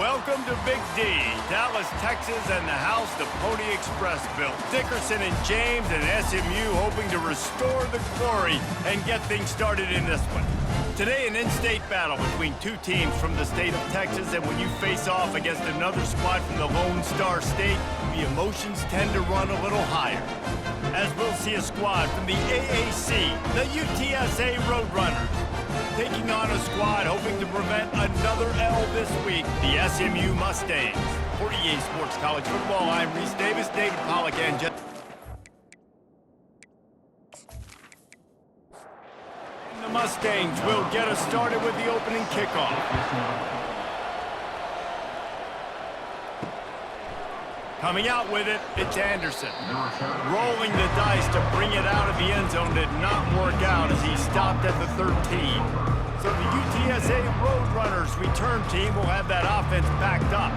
welcome to Big D, Dallas, Texas, and the house the Pony Express built. Dickerson and James and SMU hoping to restore the glory and get things started in this one. Today, an in-state battle between two teams from the state of Texas, and when you face off against another squad from the Lone Star State, the emotions tend to run a little higher. As we'll see a squad from the AAC, the UTSA Roadrunners, taking on a squad hoping to prevent another L this week, the SMU Mustangs. For EA Sports College Football, I'm Reese Davis, David Pollack, and the Mustangs will get us started with the opening kickoff. Coming out with it, it's Anderson. Rolling the dice to bring it out of the end zone did not work out as he stopped at the 13. So the UTSA Roadrunners return team will have that offense backed up.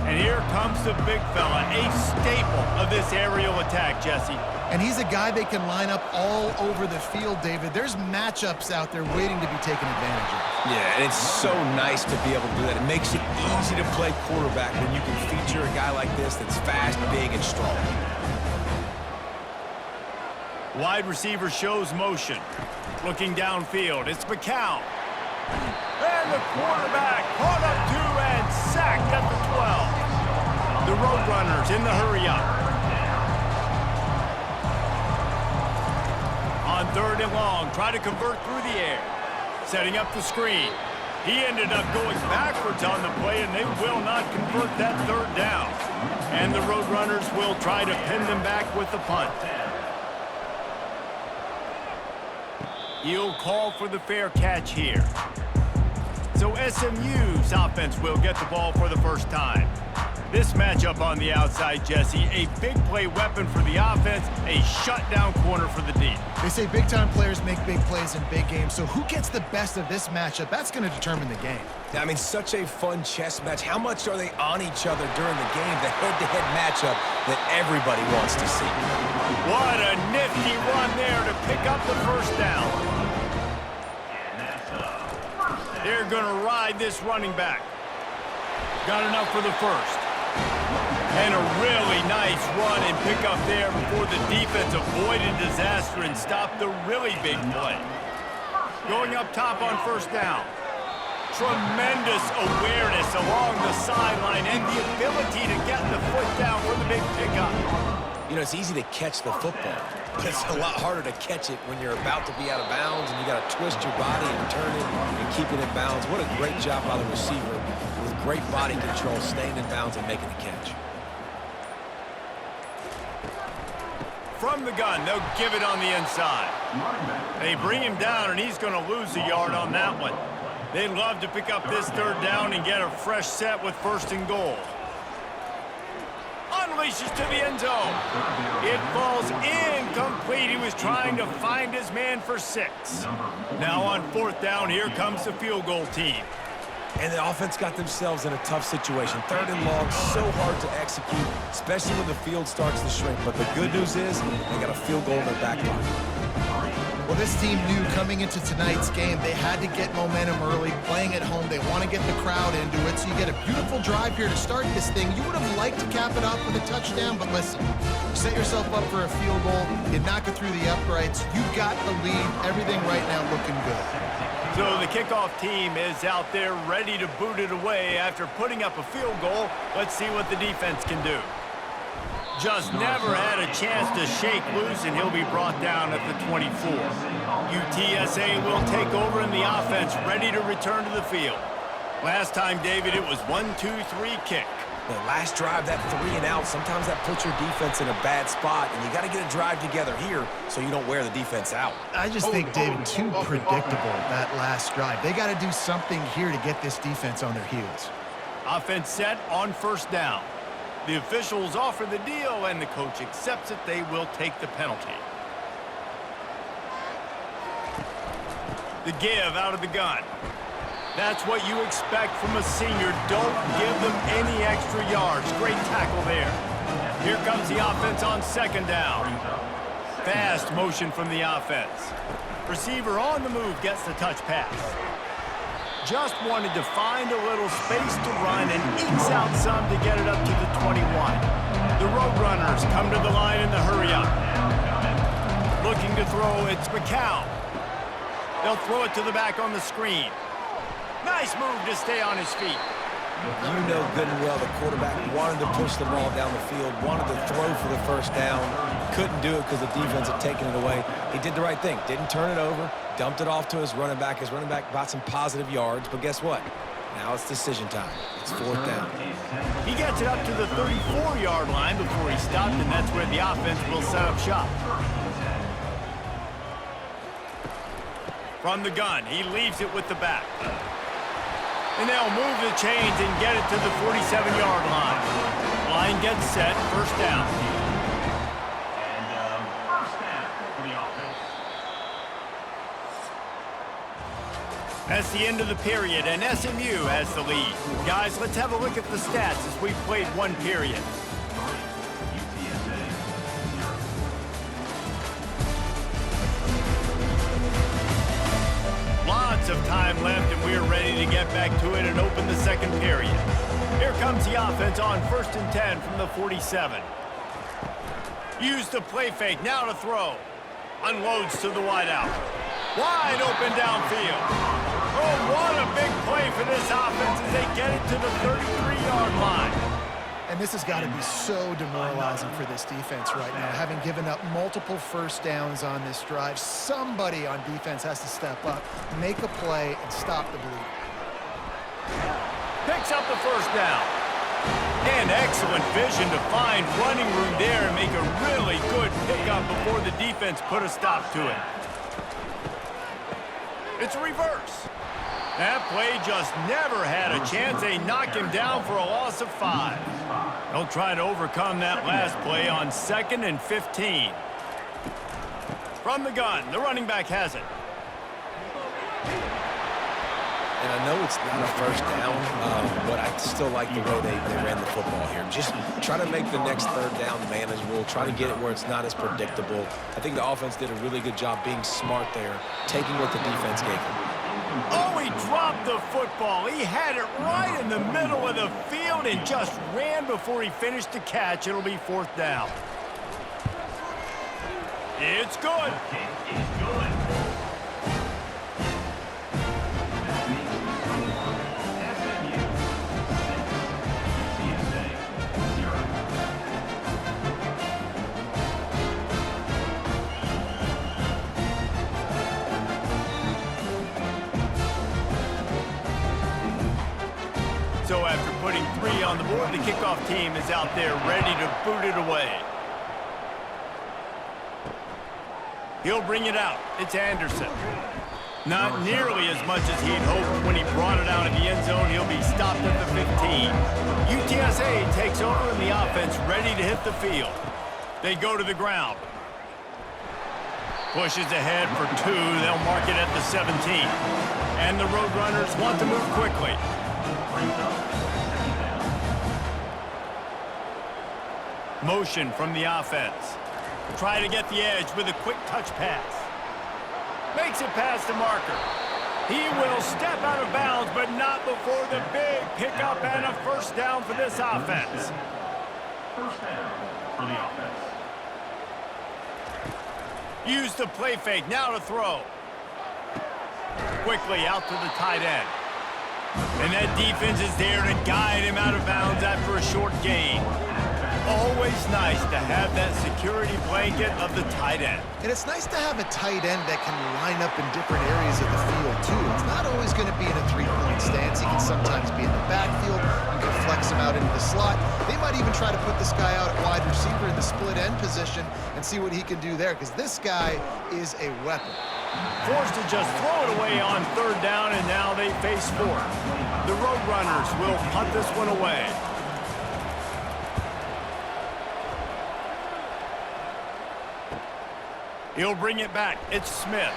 And here comes the big fella, a staple of this aerial attack, Jesse. And he's a guy they can line up all over the field, David. There's matchups out there waiting to be taken advantage of. Yeah, and it's so nice to be able to do that. It makes it easy to play quarterback when you can feature a guy like this that's fast, big, and strong. Wide receiver shows motion. Looking downfield, it's McCown. And the quarterback caught up to and sacked at the 12. The Roadrunners in the hurry-up. On 3rd and long, try to convert through the air. Setting up the screen. He ended up going backwards on the play, and they will not convert that 3rd down. And the Roadrunners will try to pin them back with the punt. He'll call for the fair catch here. So SMU's offense will get the ball for the first time. This matchup on the outside, Jesse, a big play weapon for the offense, a shutdown corner for the D. They say big-time players make big plays in big games, so who gets the best of this matchup? That's going to determine the game. I mean, such a fun chess match. How much are they on each other during the game? The head-to-head matchup that everybody wants to see. What a nifty run there to pick up the first down. They're going to ride this running back. Got enough for the first. And a really nice run and pick up there before the defense avoided disaster and stopped the really big play. Going up top on first down. Tremendous awareness along the sideline and the ability to get the foot down for the big pickup. You know, it's easy to catch the football, but it's a lot harder to catch it when you're about to be out of bounds and you got to twist your body and turn it and keep it in bounds. What a great job by the receiver with great body control, staying in bounds and making the catch. From the gun, they'll give it on the inside. They bring him down, and he's going to lose a yard on that one. They'd love to pick up this 3rd down and get a fresh set with 1st and goal. Unleashes to the end zone. It falls incomplete. He was trying to find his man for 6. Now on 4th down, here comes the field goal team. And the offense got themselves in a tough situation. 3rd and long, so hard to execute, especially when the field starts to shrink. But the good news is they got a field goal in their back pocket. Well, this team knew coming into tonight's game they had to get momentum early, playing at home. They want to get the crowd into it, so you get a beautiful drive here to start this thing. You would have liked to cap it off with a touchdown, but listen, you set yourself up for a field goal, you knock it through the uprights, you've got the lead, everything right now looking good. So the kickoff team is out there ready to boot it away after putting up a field goal. Let's see what the defense can do. Just never had a chance to shake loose, and he'll be brought down at the 24. UTSA will take over in the offense, ready to return to the field. Last time, David, it was 1-2-3 kick. The last drive, that 3 and out, sometimes that puts your defense in a bad spot, and you got to get a drive together here so you don't wear the defense out. I just think, David, too predictable, that last drive. They got to do something here to get this defense on their heels. Offense set on 1st down. The officials offer the deal, and the coach accepts it. They will take the penalty. The give out of the gun. That's what you expect from a senior. Don't give them any extra yards. Great tackle there. Here comes the offense on 2nd down. Fast motion from the offense. Receiver on the move gets the touch pass. Just wanted to find a little space to run and ekes out some to get it up to the 21. The Roadrunners come to the line in the hurry-up. Looking to throw, it's McCown. They'll throw it to the back on the screen. Nice move to stay on his feet. You know good and well the quarterback wanted to push the ball down the field, wanted to throw for the first down, couldn't do it because the defense had taken it away. He did the right thing, didn't turn it over, dumped it off to his running back. His running back got some positive yards, but guess what? Now it's decision time. It's fourth down. He gets it up to the 34-yard line before he stopped, and that's where the offense will set up shop. From the gun, he leaves it with the back. And they'll move the chains and get it to the 47-yard line. Line gets set, first down. First down for the offense. That's the end of the period, and SMU has the lead. Guys, let's have a look at the stats as we've played one period. Lots of time left, and we're ready to get back to it and open the second period. Here comes the offense on 1st and 10 from the 47. Use the play fake, now to throw. Unloads to the wideout. Wide open downfield. Oh, what a big play for this offense as they get it to the 33-yard line. And this has got to be so demoralizing for this defense right now. Having given up multiple first downs on this drive, somebody on defense has to step up, make a play, and stop the bleed. Picks up the first down. And excellent vision to find running room there and make a really good pickup before the defense put a stop to it. It's a reverse. That play just never had a chance. They knock him down for a loss of 5. They'll try to overcome that last play on 2nd and 15. From the gun, the running back has it. And I know it's not a first down, but I still like the way they ran the football here. Just try to make the next third down manageable, try to get it where it's not as predictable. I think the offense did a really good job being smart there, taking what the defense gave them. Oh, he dropped the football. He had it right in the middle of the field and just ran before he finished the catch. It'll be 4th down. It's good. It's good. So after putting 3 on the board, the kickoff team is out there ready to boot it away. He'll bring it out. It's Anderson. Not nearly as much as he'd hoped when he brought it out of the end zone. He'll be stopped at the 15. UTSA takes over and the offense ready to hit the field. They go to the ground. Pushes ahead for 2. They'll mark it at the 17. And the Roadrunners want to move quickly. Motion from the offense. Try to get the edge with a quick touch pass. Makes it past the marker. He will step out of bounds, but not before the big pickup and a first down for this offense. First down for the offense. Use the play fake, now to throw. Quickly out to the tight end. And that defense is there to guide him out of bounds after a short gain. Always nice to have that security blanket of the tight end. And it's nice to have a tight end that can line up in different areas of the field, too. It's not always going to be in a three-point stance. He can sometimes be in the backfield. You can flex him out into the slot. They might even try to put this guy out at wide receiver in the split end position and see what he can do there, because this guy is a weapon. Forced to just throw it away on 3rd down, and now they face 4th. The Roadrunners will punt this one away. He'll bring it back. It's Smith.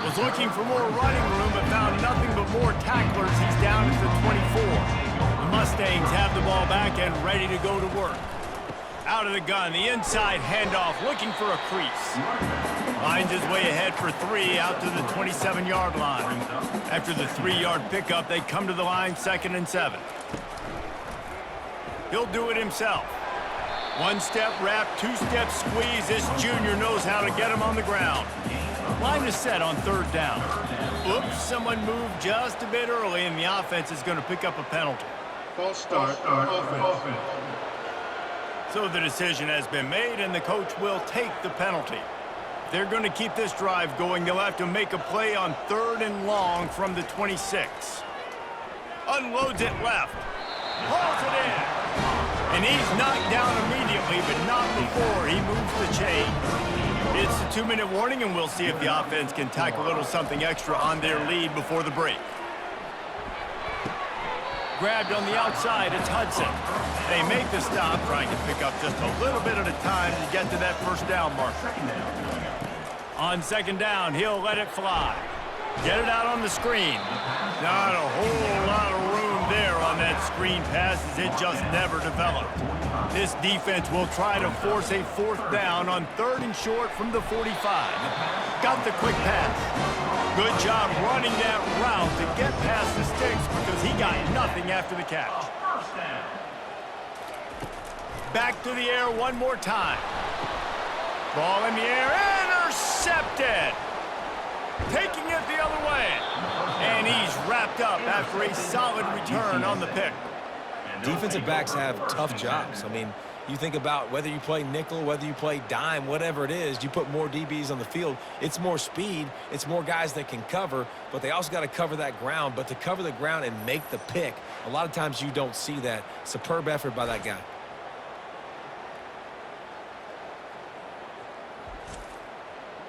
Was looking for more running room, but found nothing but more tacklers. He's down at the 24. The Mustangs have the ball back and ready to go to work. Out of the gun, the inside handoff, looking for a crease. Finds his way ahead for 3 out to the 27-yard line. After the 3-yard pickup, they come to the line 2nd and 7. He'll do it himself. 1-step wrap, 2-step squeeze. This junior knows how to get him on the ground. Line is set on 3rd down. Oops, someone moved just a bit early, and the offense is going to pick up a penalty. False start, offense. So the decision has been made, and the coach will take the penalty. If they're going to keep this drive going, they'll have to make a play on 3rd and long from the 26. Unloads it left. Hauls it in. And he's knocked down immediately, but not before he moves the chains. It's a 2-minute warning, and we'll see if the offense can tack a little something extra on their lead before the break. Grabbed on the outside, it's Hudson. They make the stop, trying to pick up just a little bit at a time to get to that 1st down mark. On 2nd down, he'll let it fly. Get it out on the screen. Not a whole lot of room there on that screen pass, as it just never developed. This defense will try to force a 4th down on 3rd and short from the 45. Got the quick pass. Good job running that route to get past the sticks, because he got nothing after the catch. Back to the air one more time. Ball in the air, intercepted. Taking it the other way. And he's wrapped up after a solid return on the pick. Defensive backs have tough jobs. I mean, you think about whether you play nickel, whether you play dime, whatever it is, you put more DBs on the field. It's more speed. It's more guys that can cover, but they also got to cover that ground. But to cover the ground and make the pick, a lot of times you don't see that. Superb effort by that guy.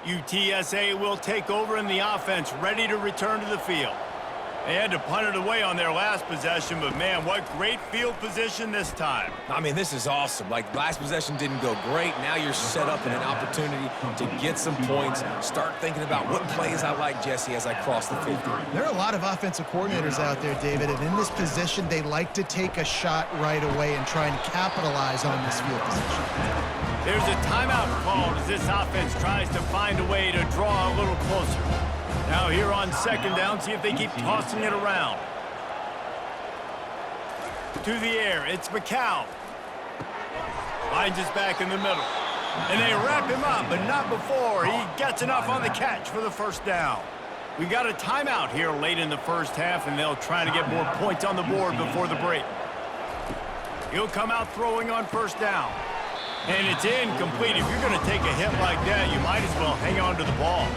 UTSA will take over in the offense, ready to return to the field. They had to punt it away on their last possession, but man, what great field position this time. I mean, this is awesome. Like, last possession didn't go great. Now you're set up in an opportunity to get some points. Start thinking about what plays I like, Jesse, as I cross the field. There are a lot of offensive coordinators out there, David, and in this position, they like to take a shot right away and try and capitalize on this field position. There's a timeout called as this offense tries to find a way to draw a little closer. Now here on 2nd down, see if they keep tossing it around. To the air, it's McCown. Finds his back in the middle. And they wrap him up, but not before he gets enough on the catch for the 1st down. We got a timeout here late in the 1st half, and they'll try to get more points on the board before the break. He'll come out throwing on 1st down. And it's incomplete. If you're going to take a hit like that, you might as well hang on to the ball.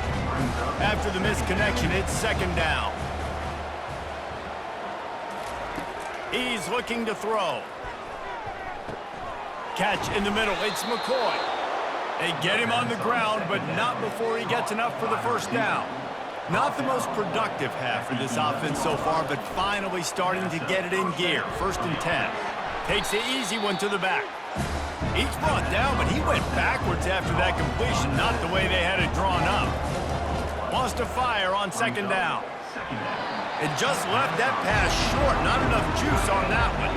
After the misconnection, it's 2nd down. He's looking to throw. Catch in the middle. It's McCoy. They get him on the ground, but not before he gets enough for the 1st down. Not the most productive half for this offense so far, but finally starting to get it in gear. 1st and 10. Takes the easy one to the back. He's brought down, but he went backwards after that completion, not the way they had it drawn up. Wants to fire on 2nd down. And just left that pass short. Not enough juice on that one.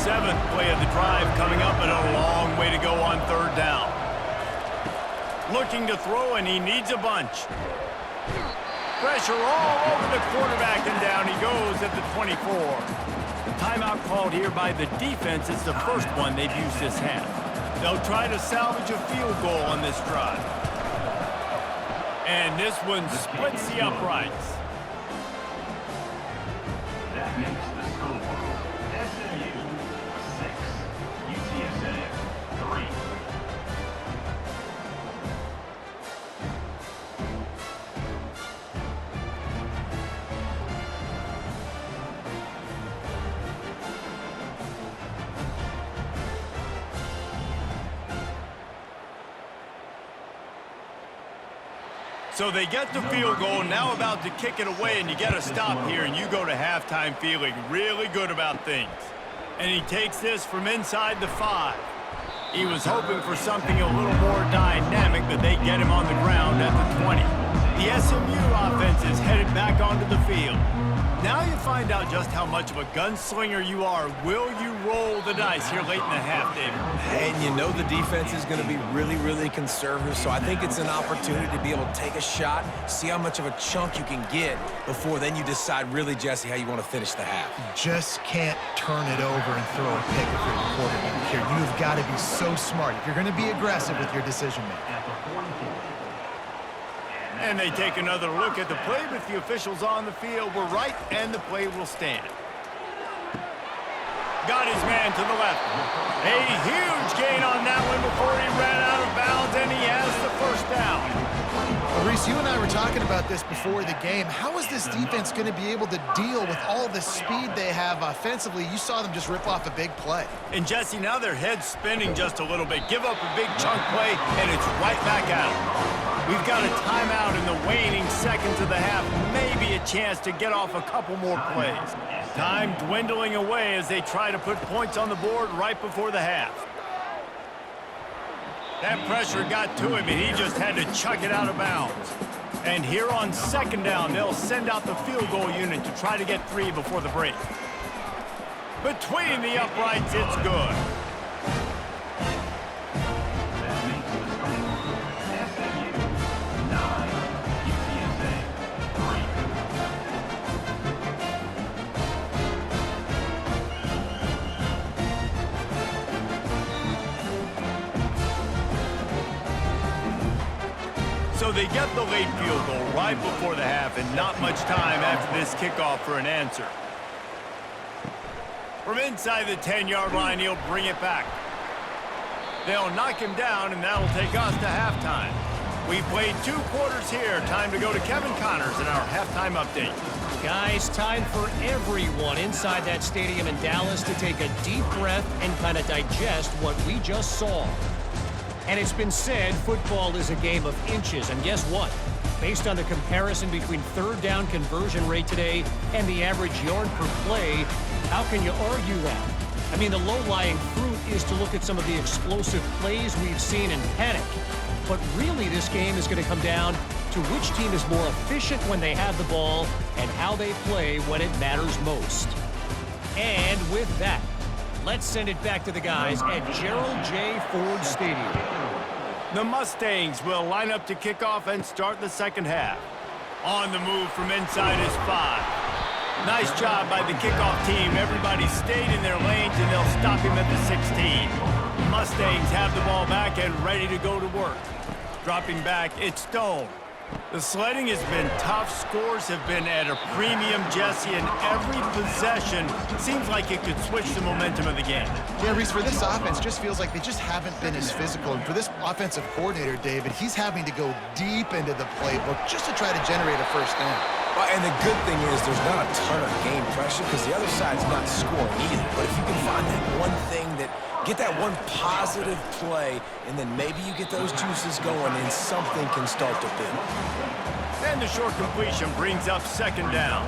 7th play of the drive coming up, and a long way to go on 3rd down. Looking to throw, and he needs a bunch. Pressure all over the quarterback, and down he goes at the 24. Timeout called here by the defense. It's the first one they've used this half. They'll try to salvage a field goal on this drive. And this one splits the uprights. That makes the score SMU 6, UTSA 3. So they get the field goal, now about to kick it away, and you get a stop here, and you go to halftime feeling really good about things. And he takes this from inside the 5. He was hoping for something a little more dynamic, but they get him on the ground at the 20. The SMU offense is headed back onto the field. Now you find out just how much of a gunslinger you are. Will you roll the dice here late in the half, David? And you know the defense is going to be really, really conservative, so I think it's an opportunity to be able to take a shot, see how much of a chunk you can get before then you decide really, Jesse, how you want to finish the half. Just can't turn it over and throw a pick if you're the quarterback here. You've got to be so smart if you're going to be aggressive with your decision-making. And they take another look at the play, but the officials on the field were right, and the play will stand. Got his man to the left. A huge gain on that one before he ran out of bounds, and he has the first down. Well, Reese, you and I were talking about this before the game. How is this defense going to be able to deal with all the speed they have offensively? You saw them just rip off a big play. And, Jesse, now their head's spinning just a little bit. Give up a big chunk play, and it's right back at them. We've got a timeout in the waning seconds of the half. Maybe a chance to get off a couple more plays. Time dwindling away as they try to put points on the board right before the half. That pressure got to him, and he just had to chuck it out of bounds. And here on second down, they'll send out the field goal unit to try to get 3 before the break. Between the uprights, it's good. So they get the late field goal right before the half, and not much time after this kickoff for an answer. From inside the 10-yard line, he'll bring it back. They'll knock him down, and that'll take us to halftime. We've played 2 quarters here. Time to go to Kevin Connors in our halftime update. Guys, time for everyone inside that stadium in Dallas to take a deep breath and kind of digest what we just saw. And it's been said football is a game of inches, and guess what? Based on the comparison between third down conversion rate today and the average yard per play, how can you argue that? I mean, the low-lying fruit is to look at some of the explosive plays we've seen in panic. But really, this game is going to come down to which team is more efficient when they have the ball and how they play when it matters most. And with that, let's send it back to the guys at Gerald J. Ford Stadium. The Mustangs will line up to kick off and start the second half. On the move from inside is 5. Nice job by the kickoff team. Everybody stayed in their lanes, and they'll stop him at the 16. The Mustangs have the ball back and ready to go to work. Dropping back, it's Stone. The sledding has been tough. Scores have been at a premium, Jesse, and every possession seems like it could switch the momentum of the game. Yeah, Reese, for this offense, just feels like they just haven't been as physical. And for this offensive coordinator, David, he's having to go deep into the playbook just to try to generate a first down. Well, and the good thing is there's not a ton of game pressure because the other side's not scoring either. But if you can find that one thing get that one positive play, and then maybe you get those juices going and something can start to build. And the short completion brings up second down.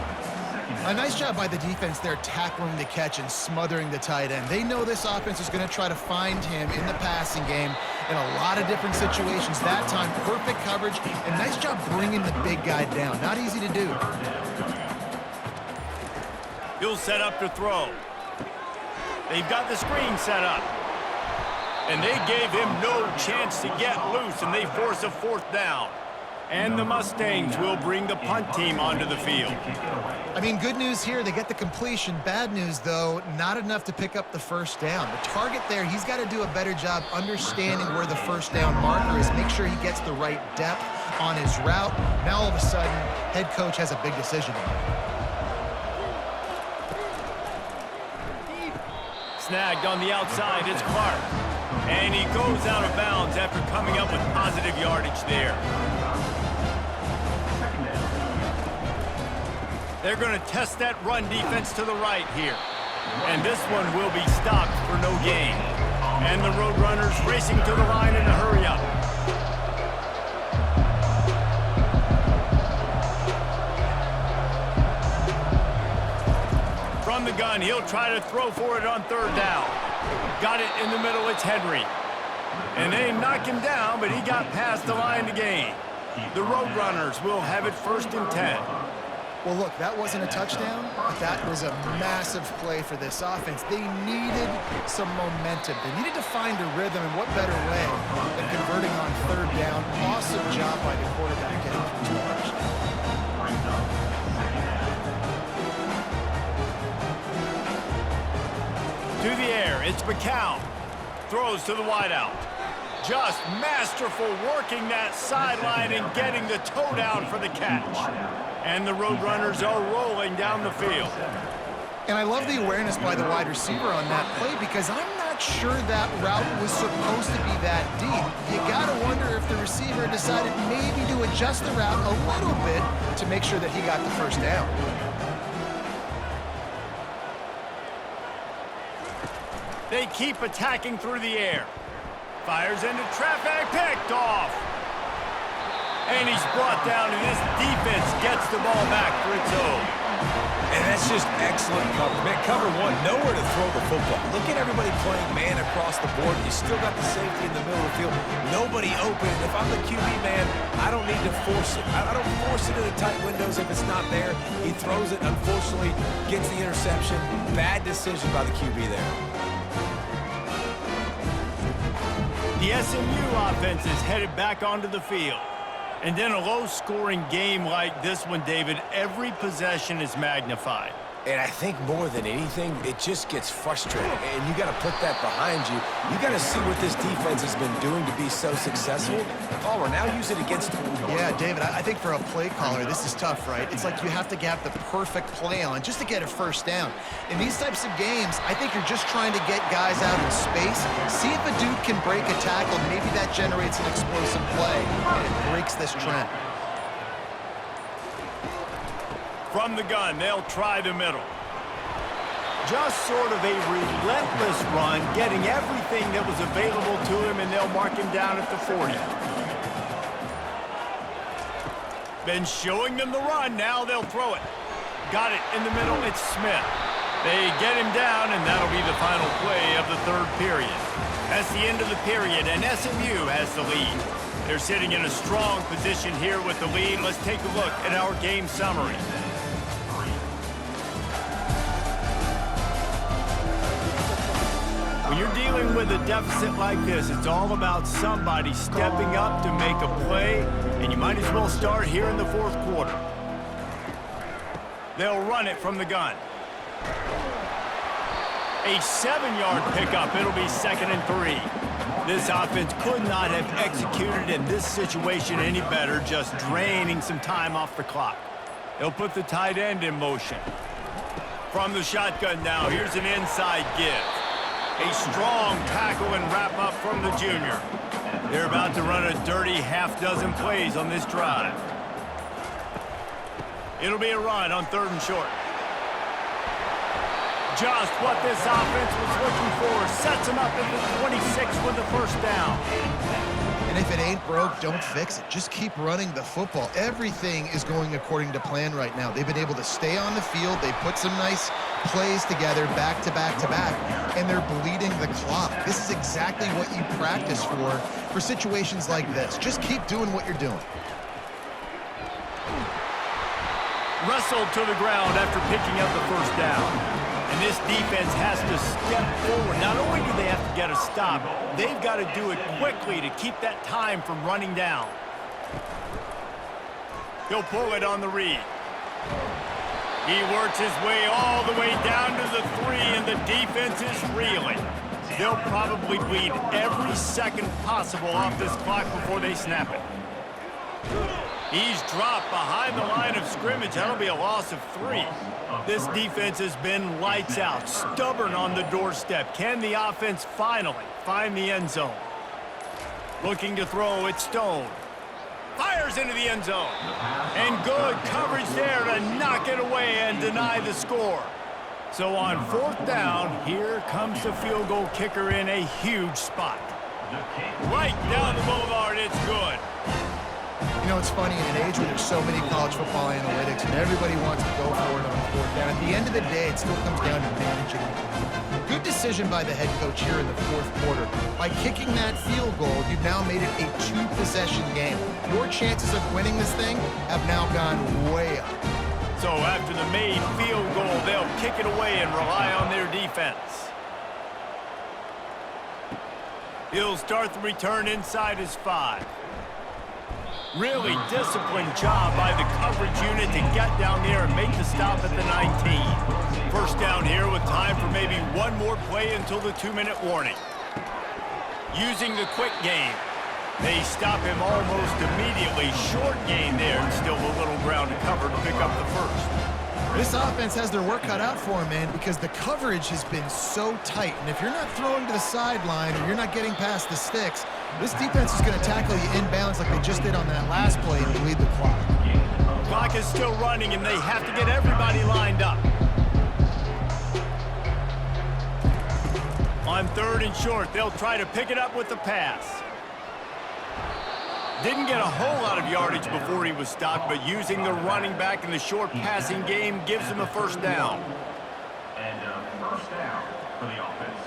A nice job by the defense there tackling the catch and smothering the tight end. They know this offense is going to try to find him in the passing game in a lot of different situations. That time, perfect coverage, and nice job bringing the big guy down. Not easy to do. He'll set up to throw. They've got the screen set up. And they gave him no chance to get loose, and they force a 4th down. And the Mustangs will bring the punt team onto the field. I mean, good news here, they get the completion. Bad news, though, not enough to pick up the first down. The target there, he's got to do a better job understanding where the first down marker is, make sure he gets the right depth on his route. Now, all of a sudden, head coach has a big decision to make. Snagged on the outside, it's Clark. And he goes out of bounds after coming up with positive yardage there. They're going to test that run defense to the right here. And this one will be stopped for no gain. And the Roadrunners racing to the line in a hurry up. From the gun, he'll try to throw for it on 3rd down. Got it in the middle, it's Henry. And they knock him down, but he got past the line to gain. The Roadrunners will have it 1st and 10. Well, look, that wasn't a touchdown, but that was a massive play for this offense. They needed some momentum. They needed to find a rhythm, and what better way than converting on 3rd down. Awesome job by the quarterback getting through his march. To the air, it's McCown. Throws to the wideout. Just masterful working that sideline and getting the toe down for the catch. And the Roadrunners are rolling down the field. And I love the awareness by the wide receiver on that play because I'm not sure that route was supposed to be that deep. You got to wonder if the receiver decided maybe to adjust the route a little bit to make sure that he got the 1st down. They keep attacking through the air. Fires into traffic, picked off. And he's brought down, and this defense gets the ball back for its own. And that's just excellent cover. Man, cover 1, nowhere to throw the football. Look at everybody playing man across the board. You still got the safety in the middle of the field. Nobody open. If I'm the QB man, I don't need to force it. I don't force it into tight windows if it's not there. He throws it, unfortunately, gets the interception. Bad decision by the QB there. The SMU offense is headed back onto the field. And in a low-scoring game like this one, David, every possession is magnified. And I think more than anything, it just gets frustrating. And you got to put that behind you. You got to see what this defense has been doing to be so successful. Palmer, now use it against them. Yeah, David, I think for a play caller, this is tough, right? It's like you have to get the perfect play on just to get a 1st down. In these types of games, I think you're just trying to get guys out in space, see if a dude can break a tackle. Maybe that generates an explosive play, and it breaks this trend. From the gun, they'll try the middle. Just sort of a relentless run, getting everything that was available to him, and they'll mark him down at the 40. Been showing them the run, now they'll throw it. Got it in the middle, it's Smith. They get him down, and that'll be the final play of the 3rd period. That's the end of the period, and SMU has the lead. They're sitting in a strong position here with the lead. Let's take a look at our game summary. When you're dealing with a deficit like this, it's all about somebody stepping up to make a play, and you might as well start here in the 4th quarter. They'll run it from the gun. A 7-yard pickup. It'll be 2nd and 3. This offense could not have executed in this situation any better, just draining some time off the clock. They'll put the tight end in motion. From the shotgun now, here's an inside give. A strong tackle and wrap-up from the junior. They're about to run a dirty half-dozen plays on this drive. It'll be a run on 3rd and short. Just what this offense was looking for. Sets them up at the 26 with the 1st down. And if it ain't broke, don't fix it. Just keep running the football. Everything is going according to plan right now. They've been able to stay on the field. They put some nice plays together back to back to back, and they're bleeding the clock. This is exactly what you practice for situations like this. Just keep doing what you're doing. Wrestled to the ground after picking up the 1st down. And this defense has to step forward. Not only do they have to get a stop, they've got to do it quickly to keep that time from running down. He'll pull it on the read. He works his way all the way down to the 3, and the defense is reeling. They'll probably bleed every second possible off this clock before they snap it. He's dropped behind the line of scrimmage. That'll be a loss of 3. This defense has been lights out, stubborn on the doorstep. Can the offense finally find the end zone? Looking to throw, it's Stone. Fires into the end zone. And good coverage there to knock it away and deny the score. So on 4th down, here comes the field goal kicker in a huge spot. Right down the boulevard, it's good. You know, it's funny, in an age where there's so many college football analytics and everybody wants to go for it on fourth down, at the end of the day, it still comes down to managing the game. Good decision by the head coach here in the fourth quarter. By kicking that field goal, you've now made it a two-possession game. Your chances of winning this thing have now gone way up. So after the made field goal, they'll kick it away and rely on their defense. He'll start the return inside his 5. Really disciplined job by the coverage unit to get down there and make the stop at the 19. First down here with time for maybe one more play until the 2-minute warning. Using the quick game. They stop him almost immediately. Short gain there and still a little ground to cover to pick up the first. This offense has their work cut out for them, man, because the coverage has been so tight. And if you're not throwing to the sideline or you're not getting past the sticks, this defense is going to tackle you inbounds like they just did on that last play and bleed the clock. Clock is still running, and they have to get everybody lined up. On 3rd and short, they'll try to pick it up with the pass. Didn't get a whole lot of yardage before he was stopped, but using the running back in the short passing game gives him a first down. And first down for the offense.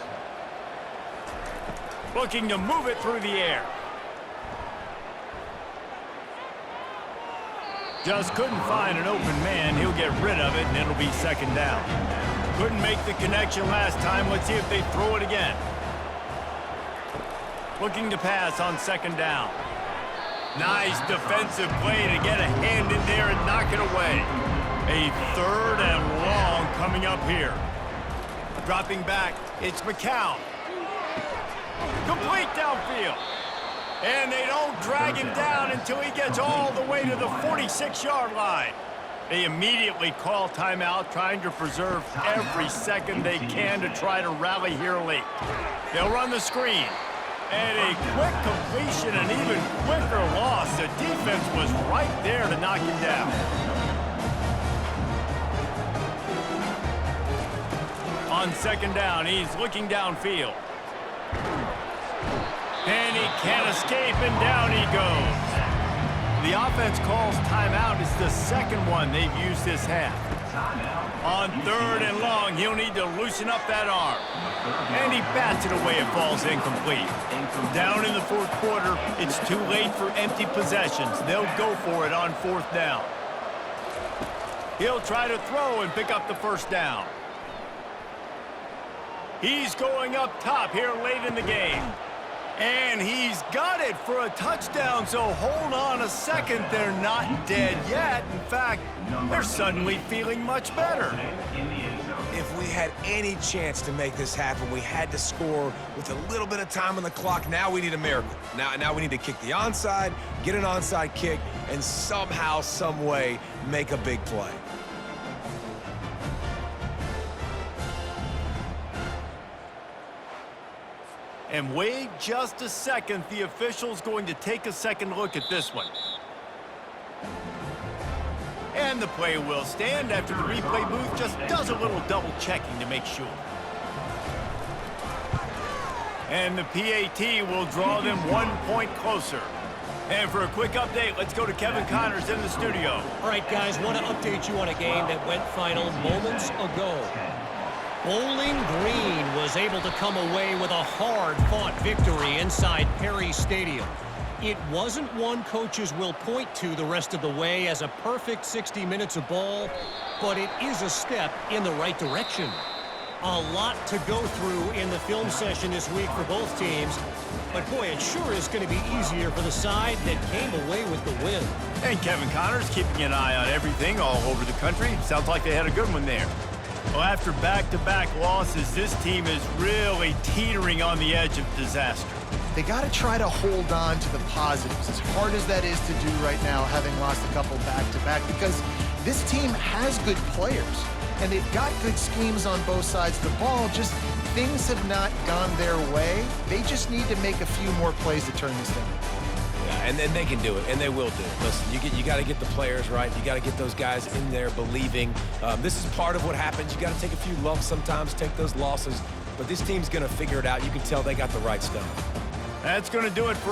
Looking to move it through the air. Just couldn't find an open man. He'll get rid of it, and it'll be second down. Couldn't make the connection last time. Let's see if they throw it again. Looking to pass on second down. Nice defensive play to get a hand in there and knock it away. A 3rd and long coming up here. Dropping back, it's McCown. Complete downfield. And they don't drag him down until he gets all the way to the 46-yard line. They immediately call timeout, trying to preserve every second they can to try to rally here late. They'll run the screen. And a quick completion, an even quicker loss. The defense was right there to knock him down. On second down, he's looking downfield. And he can't escape, and down he goes. The offense calls timeout. It's the second one they've used this half. On 3rd and long, he'll need to loosen up that arm. And he bats it away. It falls incomplete. Down in the fourth quarter, it's too late for empty possessions. They'll go for it on 4th down. He'll try to throw and pick up the first down. He's going up top here late in the game. And he's got it for a touchdown, so hold on a second. They're not dead yet. In fact, they're suddenly feeling much better. If we had any chance to make this happen, we had to score with a little bit of time on the clock. Now we need a miracle. Now we need to kick the onside, get an onside kick, and somehow, some way, make a big play. And wait just a second. The official's going to take a second look at this one. And the play will stand after the replay booth just does a little double checking to make sure. And the PAT will draw them 1 point closer. And for a quick update, let's go to Kevin Connors in the studio. All right, guys, want to update you on a game that went final moments ago. Bowling Green was able to come away with a hard-fought victory inside Perry Stadium. It wasn't one coaches will point to the rest of the way as a perfect 60 minutes of ball, but it is a step in the right direction. A lot to go through in the film session this week for both teams, but boy, it sure is going to be easier for the side that came away with the win. And Kevin Connors keeping an eye on everything all over the country. Sounds like they had a good one there. Well, after back-to-back losses, this team is really teetering on the edge of disaster. They got to try to hold on to the positives, as hard as that is to do right now, having lost a couple back-to-back, because this team has good players, and they've got good schemes on both sides of the ball. Just things have not gone their way. They just need to make a few more plays to turn this thing. And then they can do it, and they will do it. Listen, you got to get the players right. You got to get those guys in there believing. This is part of what happens. You got to take a few lumps sometimes, take those losses. But this team's going to figure it out. You can tell they got the right stuff. That's going to do it for